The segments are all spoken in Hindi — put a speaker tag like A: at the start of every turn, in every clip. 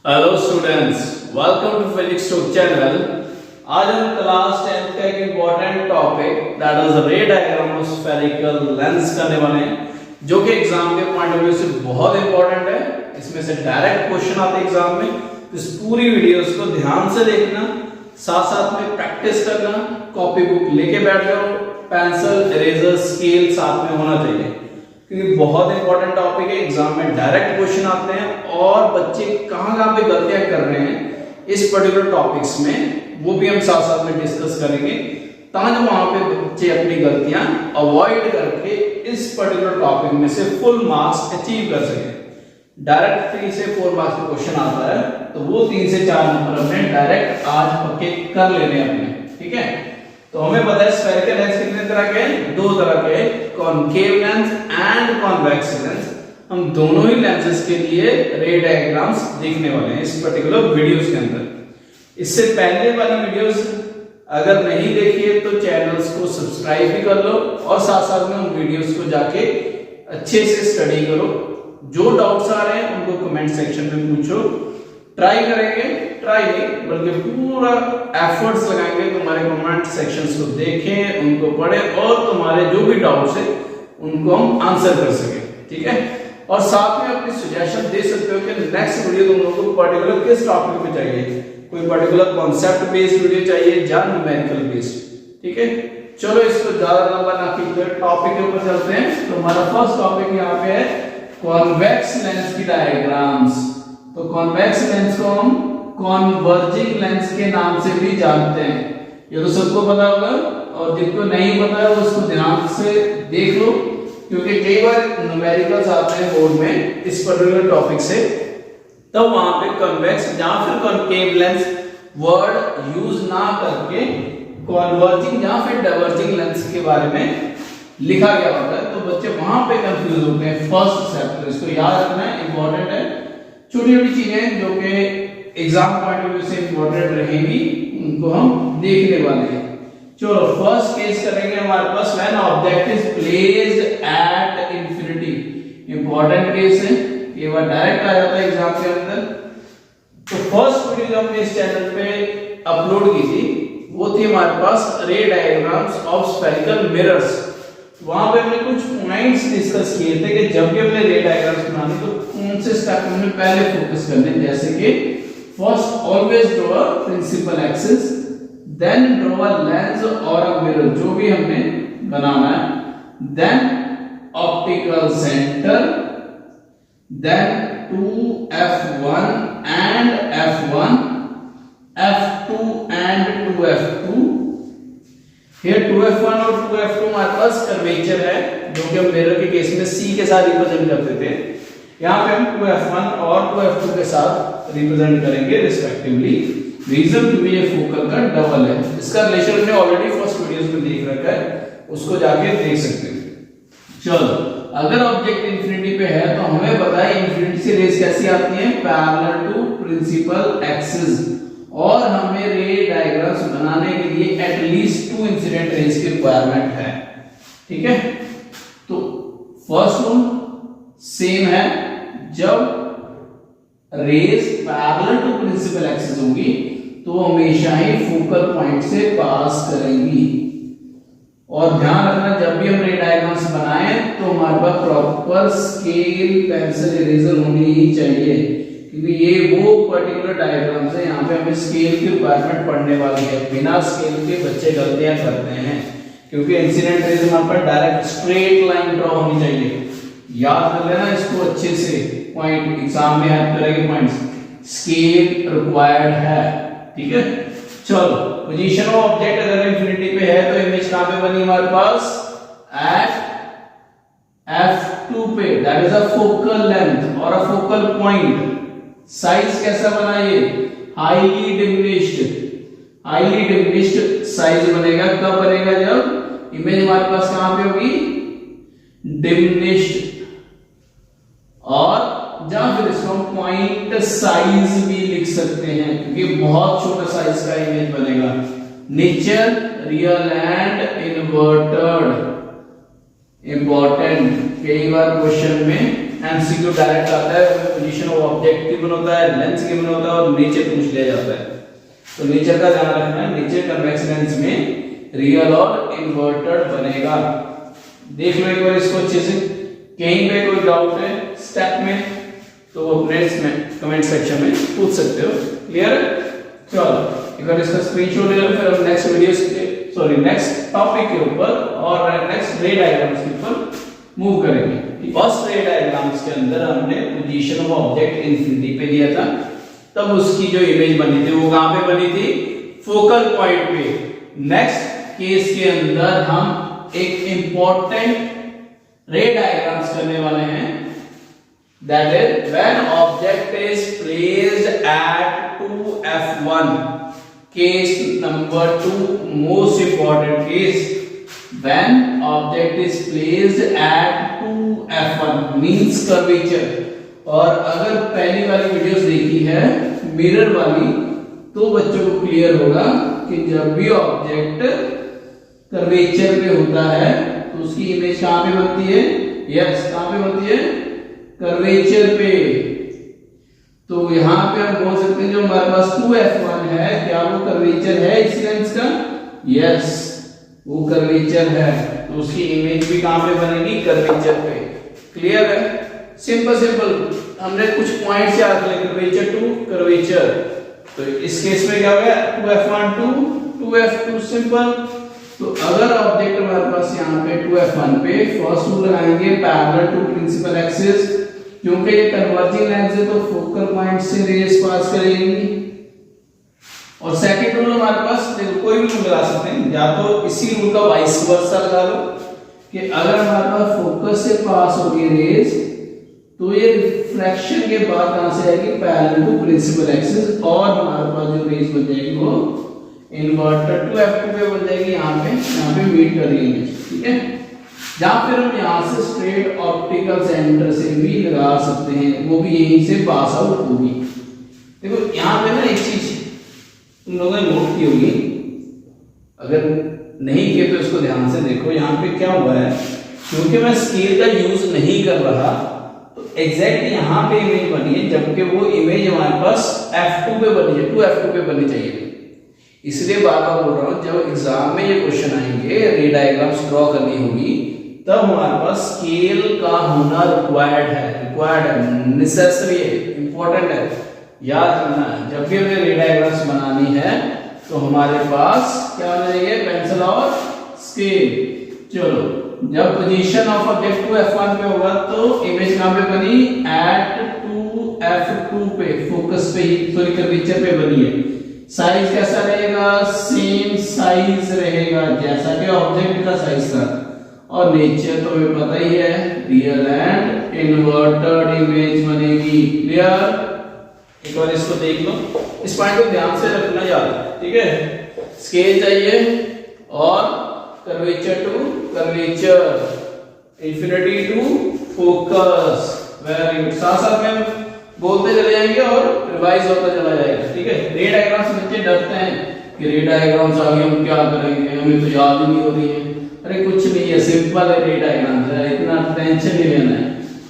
A: Hello students, welcome to physics talk channel. आज हम क्लास 10th का एक important topic that is ray diagram of spherical lens करने वाले हैं, जो कि एग्जाम के पॉइंट ऑफ व्यू से बहुत इंपॉर्टेंट है। इसमें से डायरेक्ट क्वेश्चन आते हैं एग्जाम में। इस पूरी वीडियोस को ध्यान से देखना, साथ साथ में प्रैक्टिस करना, कॉपी बुक लेके बैठ जाओ, पेंसिल इरेजर स्केल साथ में होना चाहिए, क्योंकि बहुत इंपॉर्टेंट टॉपिक है। एग्जाम में डायरेक्ट क्वेश्चन आते हैं और बच्चे कहां पे गलतियां कर रहे हैं इस पर्टिकुलर टॉपिक्स में, वो भी हम साथ साथ में डिस्कस करेंगे, ताकि वहां पे बच्चे अपनी गलतियां अवॉइड करके इस पर्टिकुलर टॉपिक में से फुल मार्क्स अचीव कर सके। डायरेक्ट 3 से 4 मार्क्स का क्वेश्चन आता है, तो वो 3 से 4 नंबर हमने डायरेक्ट आज पक्के कर लेने अपने, ठीक है। तो हमें पता है स्फेरिकल लेंस कितने तरह के हैं, 2 तरह के, concave lens and convex lens. हम दोनों ही लेंसेज के लिए रे डायग्राम्स देखने वाले हैं इस पर्टिकुलर वीडियोस के अंदर। इससे पहले वाली वीडियोस अगर नहीं देखी है तो चैनल्स को सब्सक्राइब भी कर लो और साथ साथ में उन वीडियोस को जाके अच्छे से स्टडी करो। जो डाउट्स आ रहे हैं उनको कमेंट सेक्शन में पूछो, ट्राई करेंगे, ट्राई नहीं बल्कि पूरा एफर्ट्स लगाएंगे तुम्हारे कमेंट सेक्शंस को देखें, उनको पढ़ें और तुम्हारे जो भी डाउट्स है उनको हम आंसर कर सके, ठीक है। और साथ में अपनी सजेशन दे सकते हो कि नेक्स्ट वीडियो तुम लोगों को पर्टिकुलर किस टॉपिक पे चाहिए, कोई पर्टिकुलर कॉन्सेप्ट बेस्ड वीडियो चाहिए या न्यूमेरिकल बेस्ड, ठीक है। चलो इसको ज्यादा लंबा ना खींचते हुए टॉपिक के ऊपर चलते हैं। तो हमारा फर्स्ट टॉपिक यहाँ पे है कॉन्वेक्स लेंस की डायग्राम्स। तो कॉन्वेक्स लेंस को हम कॉन्वर्जिंग लेंस के नाम से भी जानते हैं, ये तो सबको पता होगा, और जिनको नहीं पता है वो उसको ध्यान से देख लो, क्योंकि कई बार न्यूमेरिकल्स आते हैं बोर्ड में इस पर्टिकुलर टॉपिक से, तब वहां पे कॉन्वेक्स या फिर कॉनकेव लेंस वर्ड यूज ना करके कॉन्वर्जिंग या फिर डाइवर्जिंग लेंस के बारे में लिखा गया होता है, तो बच्चे वहां पे कंफ्यूज होते हैं फर्स्ट स्टेप। तो इसको याद रखना है, इंपॉर्टेंट है। छोटी छोटी चीजें जो कि एग्जाम पॉइंट ऑफ व्यू से इंपॉर्टेंट रहेंगी उनको हम देखने वाले हैं। चलो फर्स्ट केस करेंगे हमारे पास when object is placed at infinity. Important case है, ये बार डायरेक्ट आ जाता है एग्जाम के अंदर। तो फर्स्ट वीडियो जो हमने इस चैनल पे अपलोड की थी वो थी हमारे पास रे डायग्राम्स ऑफ स्फेरिकल मिरर्स। वहां पे हमने कुछ पॉइंट्स डिस्कस किए थे कि जब भी हमने रे डायग्राम्स बनानी तो कौन से स्टेप हमने पहले फोकस करने, जैसे कि first always draw a principal axis, then draw a lens और अ मिरर, जो भी हमने बनाना है, then optical centre, then 2f1 and f1, f2 and 2f2। Here 2f1 और 2f2 हमारे पास कर्वेचर है, जो कि हम मिरर के केस में c के साथ रिप्रेजेंट करते थे। यहाँ पे हम 2f1 और 2f2 के साथ रिप्रेजेंट करेंगे रिस्पेक्टिवली। रीजन क्योंकि ये फोकल का डबल है, इसका रिलेशन हमने ऑलरेडी फर्स्ट वीडियोस में देख रखा है, उसको जाके देख सकते हैं। चलो अगर ऑब्जेक्ट इंफिनिटी पे है तो हमें पता है इंफिनिटी से रेज कैसी आती है, पैरेलल टू प्रिंसिपल एक्सिस, और हमें रे डायग्राम्स बनाने के लिए एटलीस्ट 2 इंसिडेंट रेज की रिक्वायरमेंट है, ठीक है। तो फर्स्ट वन सेम है, जब rays parallel to principal axis होगी तो हमेशा ही फोकल पॉइंट से पास करेंगी। और ध्यान रखना जब भी हम रे डायग्राम्स बनाएं तो हमारे पास प्रॉपर स्केल पेंसिल इरेजर होनी ही चाहिए, क्योंकि ये वो पर्टिकुलर डायग्राम्स है, यहाँ पे हमें स्केल की रिक्वायरमेंट पड़ने वाली है। बिना स्केल के बच्चे गलतियां करते हैं, क्योंकि इंसिडेंट रेज हमारे पास डायरेक्ट स्ट्रेट लाइन ड्रॉ होनी चाहिए। याद कर लेना इसको अच्छे से, पॉइंट एग्जाम में हेल्प करेंगे पॉइंट्स, स्केल रिक्वायर्ड है, ठीक है। चलो पोजीशन ऑफ ऑब्जेक्ट अगर इंफिनिटी पे है तो इमेज कहां पे बनी हमारे पास, एट f2 पे, that is a focal length और अ फोकल पॉइंट। साइज कैसा बना ये, highly diminished, highly diminished size बनेगा। कब बनेगा, जब इमेज हमारे पास कहां पे होगी, डिमिनिश्ड, और या फिर इसको हम पॉइंट साइज भी लिख सकते हैं, क्योंकि बहुत छोटा साइज का इमेज बनेगा। Nature, real and inverted, important, कई बार क्वेश्चन में एमसीक्यू डायरेक्ट आता है, पोजीशन ऑफ ऑब्जेक्ट गिवन होता है, लेंस गिवन होता है और नेचर पूछ लिया जाता है। तो नेचर का ध्यान रखना है, नेचर कन्वेक्स लेंस में रियल और इन्वर्टेड बनेगा। देख लो एक बार इसको अच्छे से। कहीं पे कोई डाउट है स्टेप में तो अपने में कमेंट सेक्शन में पूछ सकते हो। क्लियर है? चलो एक बार इसका स्क्रीनशॉट ले लो, फिर हम नेक्स्ट वीडियो नेक्स्ट टॉपिक के ऊपर और नेक्स्ट रे डायग्राम्स के ऊपर मूव करेंगे। फर्स्ट रे डायग्राम्स के अंदर हमने पोजीशन ऑफ ऑब्जेक्ट इंफिनिटी पे दिया था, तब उसकी जो इमेज बनी थी वो कहां पे बनी थी? फोकल पॉइंट पे। नेक्स्ट केस के अंदर हम एक इंपॉर्टेंट रे डायग्राम्स करने वाले हैं, that is when object is placed eight 2f1। Case number 2 most important case, when object is placed at 2f1 means curvature। और अगर पहली वाली वीडियोस देखी है मिरर वाली तो बच्चों को क्लियर होगा कि जब भी ऑब्जेक्ट कर्वेचर पे होता है तो उसकी इमेज कहां पे बनती है? यस, कहां पे बनती है? कर्वेचर पे। तो यहां पे हम बोल सकते हैं जो हमारे पास 2f1 है, क्या वो कर्वेचर है इस लेंस का? यस, वो कर्वेचर है, तो उसकी इमेज भी कहां पे बनेगी? कर्वेचर पे। क्लियर है? सिंपल हमने कुछ पॉइंट्स याद रखे, कर्वेचर टू कर्वेचर। तो इस केस में क्या हो गया? 2f1 to 2f2 simple. तो अगर ऑब्जेक्ट हमारे पास यहाँ पे 2f1 पे फर्स्ट रूल लगाएंगे पैरेलल टू प्रिंसिपल एक्सिस, क्योंकि ये कन्वर्जिंग लेंस है तो फोकल पॉइंट से रेज पास करेंगी। और सेकंड रूल हमारे पास देखो कोई भी रूल लगा सकते हैं, या तो इसी रूल का वाइस वर्सा लगा लो कि अगर हमारे पास फोकस से पास होगी रेज तो ये रिफ्रैक्शन के बाद कहां से आएगी? पैरेलल टू प्रिंसिपल एक्सिस, और हमारे पास जो रेज बन जाएगी वो इन्वर्टेड 2f2 पे बन जाएगी। यहाँ पे मीट कर रही है, ठीक है। जहां फिर हम यहाँ से स्ट्रेट ऑप्टिकल सेंटर से भी लगा सकते हैं, वो भी यहीं से पास आउट होगी। देखो यहाँ पे ना एक चीज तुम लोगों ने नोट की होगी, अगर नहीं किए तो इसको ध्यान से देखो। यहाँ पे क्या हुआ है, क्योंकि मैं स्केल का यूज नहीं कर रहा तो एग्जैक्ट यहाँ पे इमेज बनी है, जबकि वो इमेज हमारे पास f2 पे बनी है, 2f2 पे बननी चाहिए। इसलिए बार बार बोल रहा हूँ, जब एग्जाम में ये क्वेश्चन आएंगे, रे डायग्राम्स ड्रॉ करनी होगी, तब हमारे पास स्केल का होना रिक्वायर्ड है, नेसेसरी है, इंपॉर्टेंट है। याद रखना जब भी हमें रे डायग्राम्स बनानी है तो हमारे पास क्या होना चाहिए? पेंसिल और स्केल। चलो, जब पोजीशन ऑफ ऑब्जेक्ट 2f1 पे होगा तो इमेज कहां पे बनी? एट 2f2 पे, फोकस पे ही, सॉरी कर्वेचर पे बनी है। साइज कैसा रहेगा? सेम साइज रहेगा जैसा कि ऑब्जेक्ट का साइज था। और नेचर तो हमें पता ही है, रियल एंड इन्वर्टेड इमेज बनेगी। क्लियर? एक बार इसको देख लो, इस पॉइंट को ध्यान से रखना याद, ठीक है। स्केल चाहिए और curvature to curvature, infinity to focus. Very good, साथ साथ में बोलते चले जाएंगे और रिवाइज होता चला जाएगा, ठीक है। रे डायग्राम से बच्चे डरते हैं कि रे डायग्राम्स आगे हम क्या करेंगे, हमें तो याद ही नहीं हो रही है। अरे कुछ नहीं है, सिंपल है रे डायग्राम, इतना टेंशन नहीं लेना है।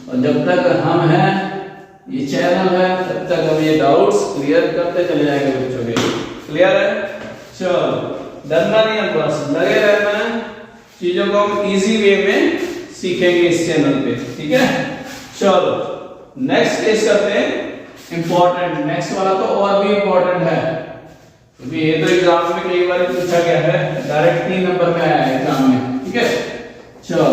A: और जब तक हम हैं, ये चैनल है, तब तक हम ये डाउट्स क्लियर करते चले जाएंगे बच्चों के। क्लियर है? चलो, डरना नहीं है, बस लगे रहना है, चीजों को हम इजी वे में सीखेंगे इस चैनल पे, ठीक है। चलो नेक्स्ट केस करते हैं इंपॉर्टेंट। नेक्स्ट वाला तो और भी इंपॉर्टेंट है, क्योंकि ये तो एग्जाम में कई बार पूछा गया है, डायरेक्ट 3 नंबर में आया है एग्जाम में, ठीक है। चलो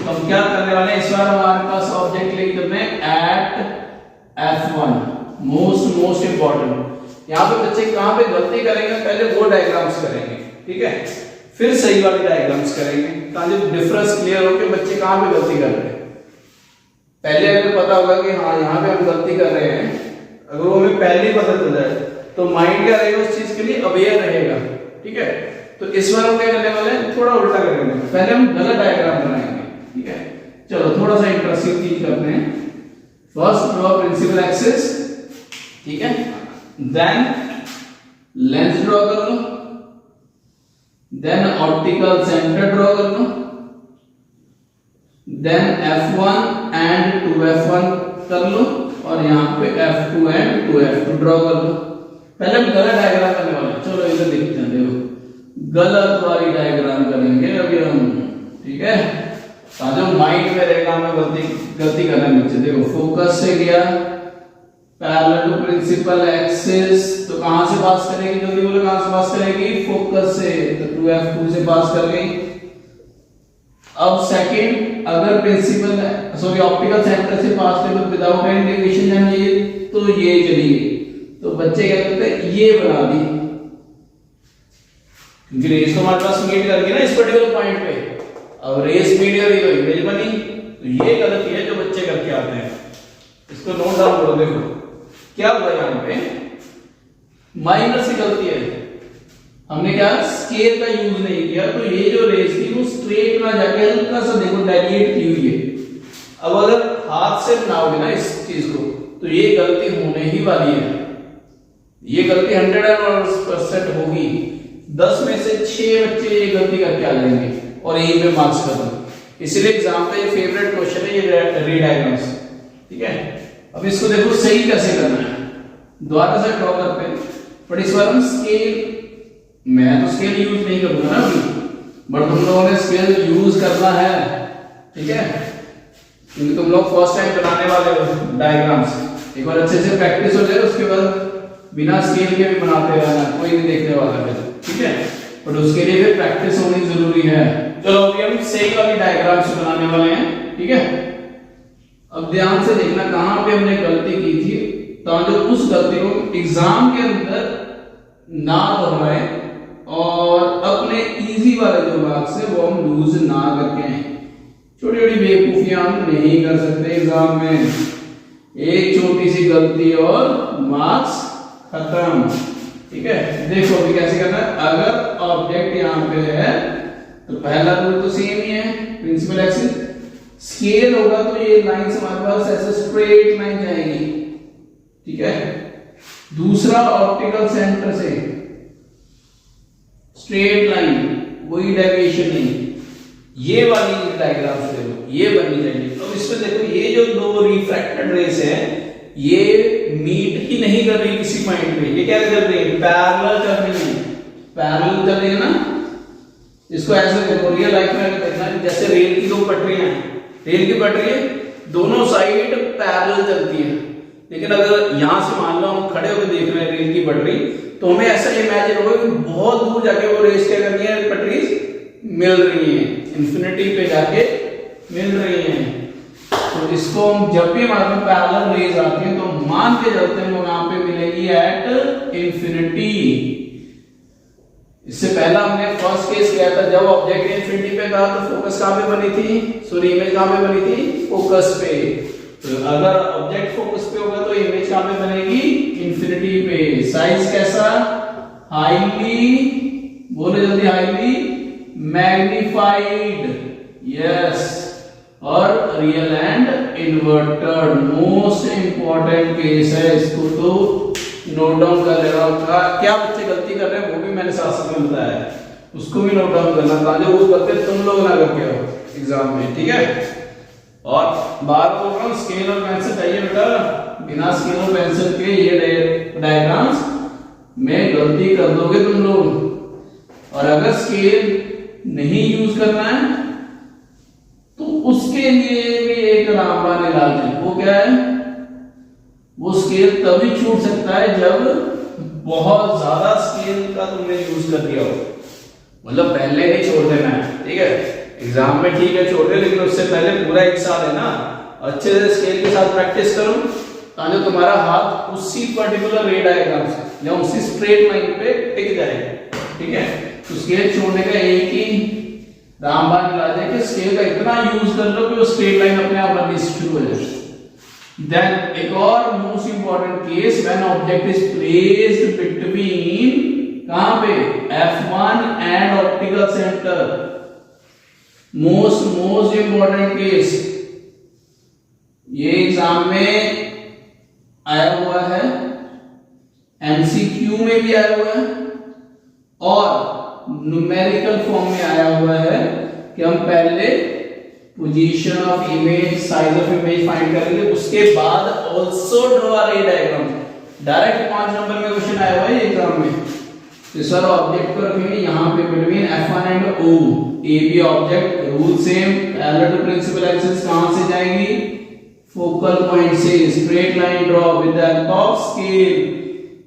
A: हम क्या करने वाले हैं, इस बार हमारे पास ऑब्जेक्ट लिख देते हैं एट f1, मोस्ट इंपॉर्टेंट। यहाँ पे बच्चे कहां पे गलती करेंगे? पहले वो डायग्राम्स करेंगे, ठीक है, फिर सही वाले डायग्राम्स करेंगे, ताकि डिफरेंस क्लियर हो कि बच्चे कहां पे गलती कर रहे हैं। पहले अगर पता होगा कि हाँ यहाँ पे हम गलती कर रहे हैं, अगर वो हमें पहले ही पता चल जाए तो माइंड क्या रहेगा उस चीज के लिए? अवेयर रहेगा, ठीक है। तो इस बार हम क्या करने वाले हैं? थोड़ा उल्टा करेंगे, पहले हम गलत डायग्राम बनाएंगे, ठीक है। चलो थोड़ा सा इंटरेस्टिंग चीज करते हैं। फर्स्ट ड्रॉ प्रिंसिपल एक्सिस, ठीक है, देन लेंस ड्रॉ कर लो, देन ऑप्टिकल सेंटर ड्रॉ कर लो, देन f1 एंड 2f1 कर लो और यहाँ पे f2 एंड 2f2 ड्रॉ कर लो। पहले हम गलत डायग्राम करने वाले हैं, चलो इधर देखते हैं। देखो गलत वाली डायग्राम करेंगे अभी हम, ठीक है। जो माइंड में रहेगा हमें गलती करना है बच्चे। देखो फोकस से गया पैरेलल टू प्रिंसिपल एक्सिस, तो कहां से पास करेगी, जल्दी बोलो कहां से पास करेगी, फोकस से, तो 2f2 से पास कर गई। अब सेकंड, अगर प्रिंसिपल सॉरी ऑप्टिकल सेंटर से पास करे तो विदाउट एनी डेविएशन जानिए, तो ये चली गई। तो बच्चे क्या करते हैं, ये बना दी, क्योंकि रेस तो हमारे पास मीट करके ना इस पर्टिकुलर पॉइंट पे। अब रेस मीट करी तो इमेज बनी, तो ये गलती है जो बच्चे करके आते हैं, इसको नोट डाउन करो। देखो क्या हुआ यहाँ पे, माइनर सी गलती है, हमने क्या स्केल का यूज नहीं किया, तो ये जो रेस थी वो स्ट्रेट ना जाके हल्का सा देखो डेविएट की हुई है। अब अगर हाथ से बनाओगे ना इस चीज को, तो ये गलती होने ही वाली है, ये गलती 100% होगी। 10 में से 6 बच्चे ये गलती करके आ जाएंगे और यहीं पे मार्क्स खत्म। इसलिए एग्जाम पे ये फेवरेट क्वेश्चन है ये रीडायग्राम्स, ठीक है। अब इसको देखो सही कैसे करना है, दोबारा से ड्रॉ करते हैं, बट इस बार हम स्केल, मैं तो स्केल यूज नहीं करूंगा ना अभी, बट तुम लोगों ने स्केल यूज करना है, ठीक है, क्योंकि तुम लोग फर्स्ट टाइम बनाने वाले हो डायग्राम्स। एक बार अच्छे से प्रैक्टिस हो जाए, उसके बाद बिना स्केल के भी बनाते रहना, कोई नहीं देखने वाला है, ठीक है, बट उसके लिए भी प्रैक्टिस होनी जरूरी है। चलो अभी हम सही वाली डायग्राम्स बनाने वाले हैं, ठीक है। अब ध्यान से देखना कहां पे हमने गलती की थी, ताकि उस गलती को एग्जाम के अंदर ना दोहराए और अपने इजी वाले जो मार्क्स है वो हम लूज ना करके आए। छोटी छोटी बेवकूफियां हम नहीं कर सकते एग्जाम में, एक छोटी सी गलती और मार्क्स खत्म, ठीक है। देखो अभी कैसे करना है, अगर ऑब्जेक्ट यहाँ पे है तो पहला रूल तो सेम ही है, प्रिंसिपल एक्सिस, स्केल होगा तो ये लाइन से हमारे पास ऐसे स्ट्रेट लाइन जाएगी, ठीक है। दूसरा ऑप्टिकल सेंटर से स्ट्रेट लाइन, कोई डेविएशन नहीं, ये वाली डायग्राम से देखो ये बननी चाहिए। तो इसमें देखो ये जो दो रिफ्रैक्टेड रेस है ये मीट ही नहीं कर रही किसी पॉइंट पे, ये क्या कर रही है, पैरेलल चल रही है, पैरेलल चल रही है ना। इसको ऐसे देखो, रियल लाइफ में अगर देखना है, जैसे रेल की दो पटरियां हैं, रेल की पटरी दोनों साइड पैरेलल चलती है, लेकिन अगर यहां से मान लो हम खड़े होकर देख रहे हैं रेल की पटरी, तो हमें ऐसा इमेजिन होगा कि बहुत दूर जाके वो रेस क्या कर रही है, पटरी मिल रही है, इंफिनिटी पे जाके मिल रही है। तो इसको हम जब भी हमारे में पैरेलल रेज आती है तो मान के चलते हैं वो यहाँ पे मिलेगी एट इंफिनिटी। इससे पहला हमने फर्स्ट केस किया था, जब ऑब्जेक्ट इंफिनिटी पे था तो फोकस कहां पे बनी थी, सॉरी इमेज कहां पे बनी थी, फोकस पे। तो अगर ऑब्जेक्ट फोकस पे होगा तो इमेज कहां पे बनेगी, इंफिनिटी पे। साइज कैसा, हाईली, बोले जल्दी, हाईली मैग्निफाइड, यस, और real and inverted. Most important case है, इसको तो नोट डाउन कर लेना। क्या बच्चे गलती कर रहे हैं वो भी मैंने साथ साथ में बताया है, उसको भी नोट डाउन करना ताकि वो गलती तुम लोग ना करके आओ एग्जाम में, ठीक है। और बात बोल रहा हूँ स्केल और पेंसिल चाहिए बेटा, बिना स्केल और पेंसिल के ये डायग्राम्स में गलती कर दोगे तुम लोग। और अगर स्केल नहीं यूज करना है तो उसके लिए भी एक रामबाण इलाज है, वो क्या है, वो स्केल तभी छूट सकता है जब बहुत ज्यादा स्केल का तुमने यूज कर दिया हो, मतलब पहले नहीं छोड़ देना है, ठीक है। एग्जाम में ठीक है छोड़ दे, लेकिन उससे पहले पूरा एक साल है ना, अच्छे से स्केल के साथ प्रैक्टिस करो ताकि तुम्हारा हाथ उसी पर्टिकुलर रे डायग्राम से या उसी स्ट्रेट लाइन पे टिक जाए, ठीक है। तो स्केल छोड़ने का एक ही रामबाण इलाज है कि स्केल का इतना यूज कर लो कि वो स्ट्रेट लाइन अपने आप बननी शुरू हो जाए। देन एक और most important case, when object is placed between कहां पे, F1 and optical centre. Most important case, ये एग्जाम में आया हुआ है, MCQ में भी आया हुआ है और न्यूमेरिकल फॉर्म में आया हुआ है कि हम पहले position of image, size of image find करेंगे। उसके बाद आल्सो ड्रॉ अ रे डायग्राम। डायरेक्ट 5 नंबर में क्वेश्चन आया हुआ है एग्जाम में। तो सर ऑब्जेक्ट को रखेंगे यहां पे between F1 and O, A B object, rule same, parallel to principal axis कहां से जाएंगी, फोकल पॉइंट से straight line draw with the help of scale,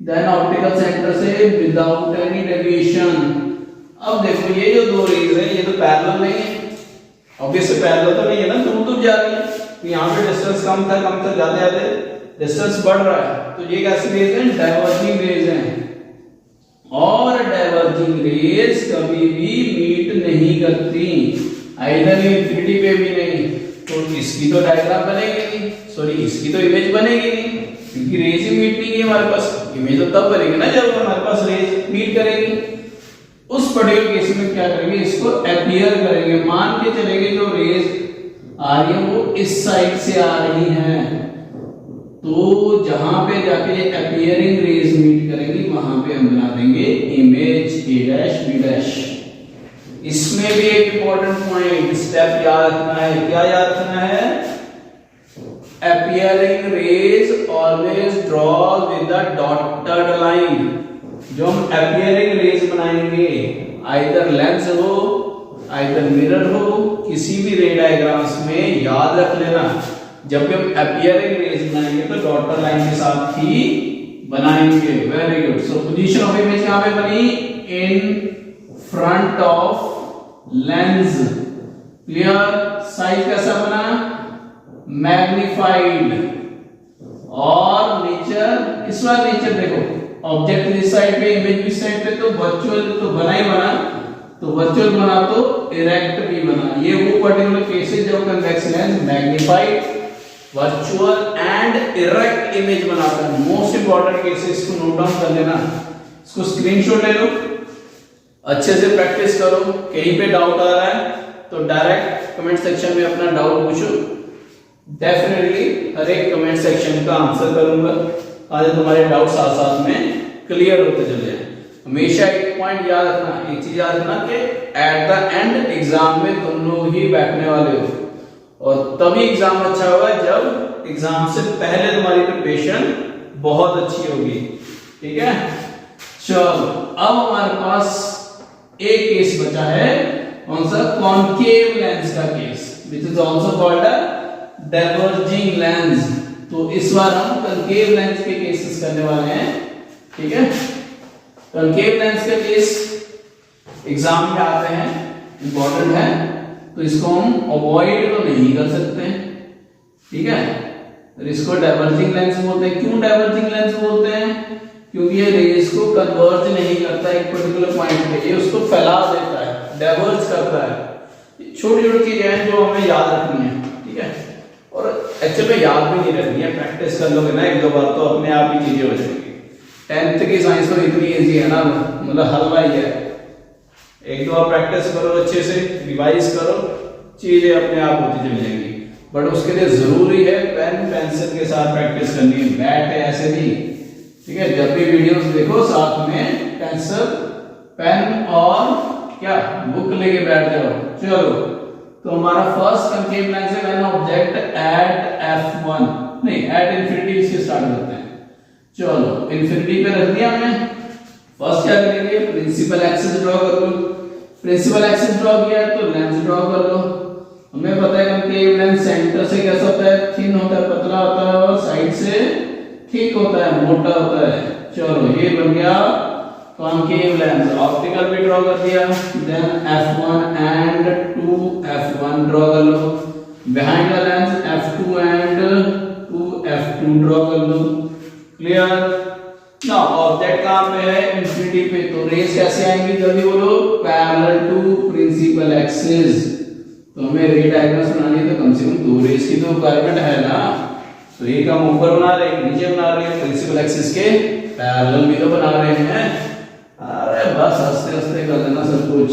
A: then optical centre से विदाउट एनी डेविएशन। अब देखो ये जो दो रेज है ये तो पैरेलल नहीं है, ऑब्वियसली पैरेलल तो नहीं है ना, दूर जा रही है। तो यहाँ पे डिस्टेंस कम था जाते जाते डिस्टेंस बढ़ रहा है। तो ये कैसी रेज है, डाइवर्जिंग रेज है। और डाइवर्जिंग रेज कभी भी मीट नहीं करती, आइदर इंफिनिटी पे भी नहीं। तो इसकी तो डायग्राम बनेगी नहीं, सॉरी इसकी तो इमेज बनेगी नहीं, क्योंकि रेज ही मीट नहीं है हमारे पास। इमेज तो तब बनेगी ना जब हमारे पास रेज मीट करेगी। उस पर्टिकुलर केस में क्या करेंगे, इसको अपीयर करेंगे। मान के चलेंगे जो रेज आ रही है वो इस साइड से आ रही है, तो जहां पे जाके अपीयरिंग रेज मीट करेंगी वहां पे हम बना देंगे image A dash B dash. इसमें भी एक इंपॉर्टेंट पॉइंट स्टेप याद रखना है। क्या याद रखना है, appearing rays always draw with the dotted line. जो हम अपीयरिंग रेज बनाएंगे, आइदर लेंस हो आइदर मिरर हो, किसी भी रे डायग्राम्स में याद रख लेना जब भी हम अपीयरिंग रेज बनाएंगे तो डॉटेड लाइन के साथ ही बनाएंगे। Very good. So position of image यहां पे बनी in front of lens. Clear. Size कैसा बना, मैग्निफाइड। और नेचर, इस बार नेचर देखो, ऑब्जेक्ट इस साइड पे इमेज भी साइड पे, तो वर्चुअल तो बना ही बना, तो वर्चुअल बना तो इरेक्ट भी बना। ये वो पर्टिकुलर केसेस जो convex lens magnified, virtual and erect image बनाता है। मोस्ट इंपॉर्टेंट केसेस को नोट डाउन कर लेना, इसको स्क्रीनशॉट ले लो, अच्छे से प्रैक्टिस करो। कहीं पे डाउट आ रहा है तो डायरेक्ट कमेंट सेक्शन में अपना डाउट पूछो, डेफिनेटली हर एक कमेंट सेक्शन का आंसर करूंगा, ताकि तुम्हारे डाउट साथ साथ में क्लियर होते चले जाए। हमेशा एक पॉइंट याद रखना, एक चीज याद रखना कि एट द एंड एग्जाम में तुम लोग ही बैठने वाले हो, और तभी एग्जाम अच्छा होगा जब एग्जाम से पहले तुम्हारी प्रिपरेशन बहुत अच्छी होगी। ठीक है, चलो अब हमारे पास एक केस बचा है, कौन सा, कॉनकेव लेंस का case, which is also called a diverging lens. तो इस बार हम कॉनकेव लेंस के केसेस करने वाले हैं। ठीक है, कॉनकेव लेंस के केस एग्जाम में आते हैं, इंपॉर्टेंट है, तो इसको हम अवॉइड तो नहीं कर सकते। ठीक है, तो इसको डाइवर्जिंग लेंस बोलते हैं। क्यों डाइवर्जिंग लेंस बोलते हैं, क्योंकि ये रेज को कन्वर्ज नहीं करता एक पर्टिकुलर पॉइंट पे, ये उसको फैला देता है, डाइवर्ज करता है। छोटी छोटी चीजें हैं जो हमें याद रखनी है। ठीक है, और एक्चुअली में याद भी नहीं रहती है, प्रैक्टिस कर लोगे ना एक दो बार तो अपने आप ही चीजें हो जाएंगी। 10th की साइंस तो इतनी इजी है ना, मतलब हलवा ही है। एक दो बार प्रैक्टिस करो, अच्छे से रिवाइज करो, चीजें अपने आप होती चली जाएंगी। बट उसके लिए जरूरी है पेन पेंसिल के साथ प्रैक्टिस करनी है, बैठ है ऐसे नहीं। ठीक है, जब भी वीडियोस देखो साथ में पेंसिल पेन और क्या बुक लेके बैठ जाओ। चलो, तो हमारा फर्स्ट कॉनकेव लेंस है व्हेन ऑब्जेक्ट एट F1, नहीं एट इंफिनिटी से स्टार्ट करते हैं। चलो इंफिनिटी पे रख दिया हमने। फर्स्ट क्या करेंगे, प्रिंसिपल एक्सिस ड्रॉ कर लो। प्रिंसिपल एक्सिस ड्रॉ किया तो लेंस ड्रॉ कर लो। हमें पता है कॉनकेव लेंस सेंटर से कैसा होता है, थिन होता है, पतला होता है, और साइड से थिक होता है, मोटा होता है। चलो ये बन गया कॉनकेव लेंस। ऑप्टिकल भी ड्रॉ कर दिया, then F1 and 2F1 draw कर लो। Behind the lens F2 and 2F2 draw कर लो। क्लियर। नाउ ऑब्जेक्ट कहां पे है, इंफिनिटी पे, तो रेज कैसे आएंगी जल्दी बोलो, पैरेलल टू प्रिंसिपल एक्सिस। तो हमें रे डायग्राम्स बनानी है तो कम से कम दो रेज की तो रिक्वायरमेंट है ना। तो एक हम ऊपर बना रहे हैं, नीचे बना रहे हैं, प्रिंसिपल एक्सिस के पैरेलल भी तो बना रहे हैं। अरे बस हंसते हंसते कर देना सब कुछ।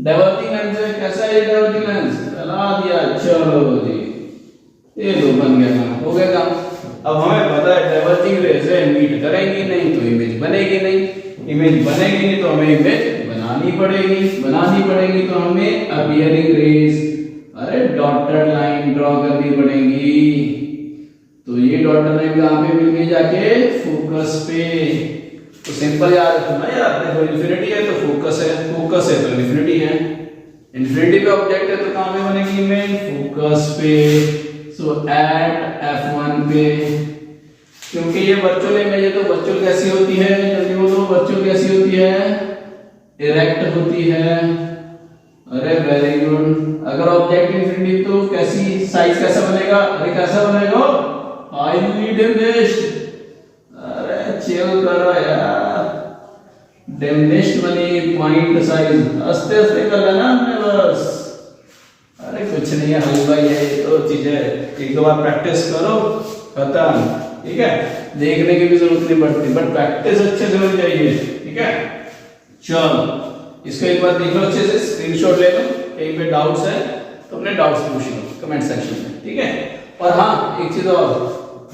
A: डाइवर्जिंग लेंस है, कैसा है डाइवर्जिंग लेंस, फैला दिया। चलो जी, ये दो बन गया काम, हो गया काम। अब हमें पता है डाइवर्जिंग रेज है, मीट करेंगी नहीं तो इमेज बनेगी नहीं, इमेज बनेगी नहीं तो हमें इमेज बनानी पड़ेगी, बनानी पड़ेगी तो हमें अपीयरिंग रेज, अरे डॉटेड लाइन ड्रॉ करनी पड़ेगी। तो ये डॉटेड लाइन कहां पे मिल गई? जाके फोकस पे। तो सिंपल याद रखना यार, देखो इन्फिनिटी है तो फोकस है, फोकस है तो इन्फिनिटी है, इन्फिनिटी पे ऑब्जेक्ट है तो कहां पे बनेगी इमेज? फोकस पे। सो एट F1 पे, क्योंकि ये वर्चुअल इमेज है तो वर्चुअल कैसी होती है? जल्दी बोलो, वर्चुअल कैसी होती है? इरेक्ट होती है। अरे वेरी गुड। अगर ऑब्जेक्ट इन्फिनिटी तो कैसी, साइज कैसा बनेगा? अरे कैसा बनेगा? Highly diminished. अरे चिल करो यार, डिमिनिश्ड बनी पॉइंट साइज। आस्ते आस्ते कर लेना हमने बस। अरे कुछ नहीं है हलवा, ये तो चीजें एक दो बार प्रैक्टिस करो, खत्म। ठीक है, देखने की भी जरूरत नहीं पड़ती, बट प्रैक्टिस अच्छे से होनी चाहिए। ठीक है, चलो इसको एक बार देख लो अच्छे से, स्क्रीनशॉट ले लो, कहीं पे डाउट्स है तो अपने डाउट्स पूछ लो कमेंट सेक्शन में। ठीक है, और हाँ एक चीज और,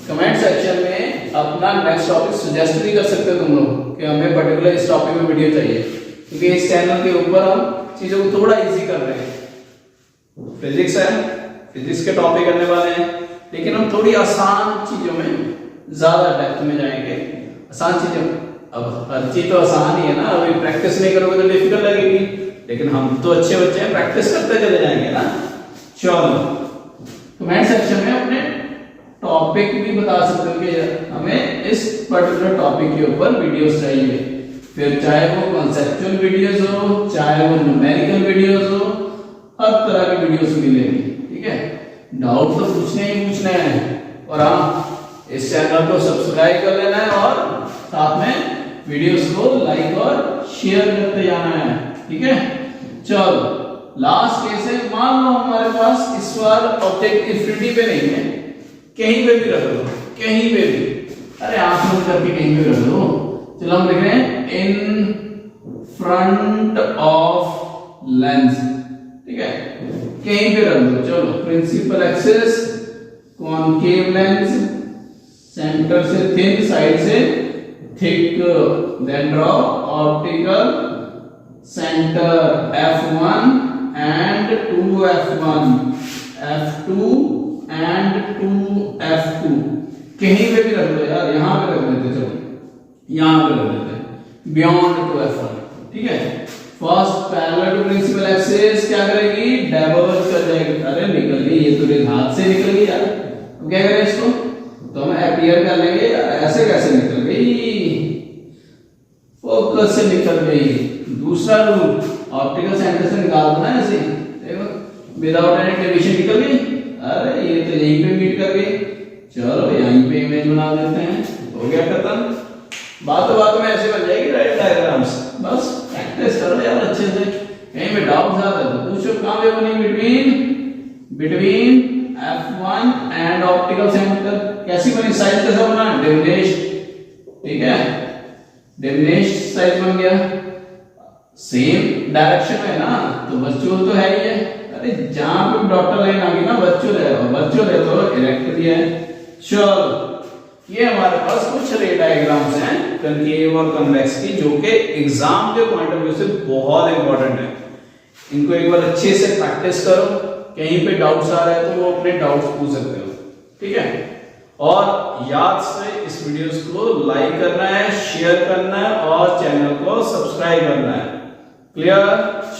A: कमेंट सेक्शन में अपना नेक्स्ट टॉपिक सजेस्ट भी कर सकते हो तुम लोग कि हमें पर्टिकुलर इस टॉपिक में वीडियो चाहिए, क्योंकि इस चैनल के ऊपर हम चीजों को थोड़ा इजी कर रहे हैं। फिजिक्स है, फिजिक्स के टॉपिक करने वाले हैं, लेकिन हम थोड़ी आसान चीजों में ज्यादा डेप्थ में जाएंगे। आसान चीजें, अब हर चीज तो आसान ही है ना, अभी प्रैक्टिस नहीं करोगे तो डिफिकल्ट लगेगी, लेकिन हम तो अच्छे बच्चे हैं, प्रैक्टिस करते चले जाएंगे ना। चलो कमेंट सेक्शन में अपने टॉपिक भी बता सकते हो कि हमें इस पर्टिकुलर टॉपिक के ऊपर वीडियोस चाहिए, फिर चाहे वो कॉन्सेप्चुअल वीडियोस हो, चाहे वो न्यूमेरिकल वीडियोस हो, हर तरह की वीडियोस मिलेंगी। ठीक है, डाउट तो पूछने ही पूछने हैं, और हाँ इस चैनल को सब्सक्राइब कर लेना है और साथ में वीडियोस को लाइक और शेयर करते जाना है। ठीक है, चलो लास्ट केस है, मान लो हमारे पास इस बार ऑब्जेक्ट इन्फिनिटी पे नहीं है, कहीं पे भी रख दो, कहीं पे भी, अरे आंख बंद करके कहीं पे रख दो। चलो हम लिख रहे हैं इन फ्रंट ऑफ लेंस। ठीक है, कहीं पे रख दो। चलो principal axis, concave lens, centre से थिन, साइड से thick, then draw optical centre F1 and 2F1, F2 and 2F2, कहीं पे भी रख दो यार, यहां पे रख देते, चलो यहां पे रख देते, बियॉन्ड 2F1। ठीक है, first parallel to principal axis क्या करेगी? डाइवर्ज कर जाएगी। अरे निकल गई, ये तो हाथ से निकल गई यार, तो क्या करें इसको? तो हम अपीयर कर लेंगे, ऐसे कैसे निकल गई? फोकस से निकल गई। दूसरा रूल, ऑप्टिकल सेंटर से निकाल दो ना ऐसे, देखो विदाउट एनी डेविएशन निकल गई। अरे ये तो यहीं पे मीट कर गई, चलो यहीं पे इमेज बना देते हैं, हो गया खत्म। बातों में ऐसे बन जाएगी राइट डायग्राम्स। बस प्रैक्टिस करो यार अच्छे से, कहीं पे डाउट आता है तो पूछो। कहां पे बनी? Between F1 and optical centre. कैसी बनी? साइज कैसा बना? डिमिनिश्ड। ठीक है, डिमिनिश्ड साइज बन गया, सेम डायरेक्शन है ना, तो वर्चुअल तो है ही है। अरे जहां पे डॉटेड लाइन आ गई ना वर्चुअल है, और वर्चुअल है तो इरेक्ट भी है। चलो ये हमारे पास कुछ रे डायग्राम्स हैं कनकेव और कन्वेक्स की, जो कि एग्जाम के पॉइंट ऑफ व्यू से बहुत इंपॉर्टेंट है। इनको एक बार अच्छे से प्रैक्टिस करो, कहीं पे डाउट्स आ रहे हैं तो वो अपने डाउट्स पूछ सकते हो। ठीक है, और याद से इस वीडियोस को लाइक करना है, शेयर करना है और चैनल को सब्सक्राइब करना है। क्लियर?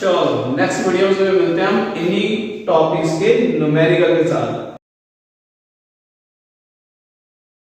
A: चलो नेक्स्ट वीडियोस में मिलते हैं हम इन्हीं टॉपिक्स के न्यूमेरिकल के साथ।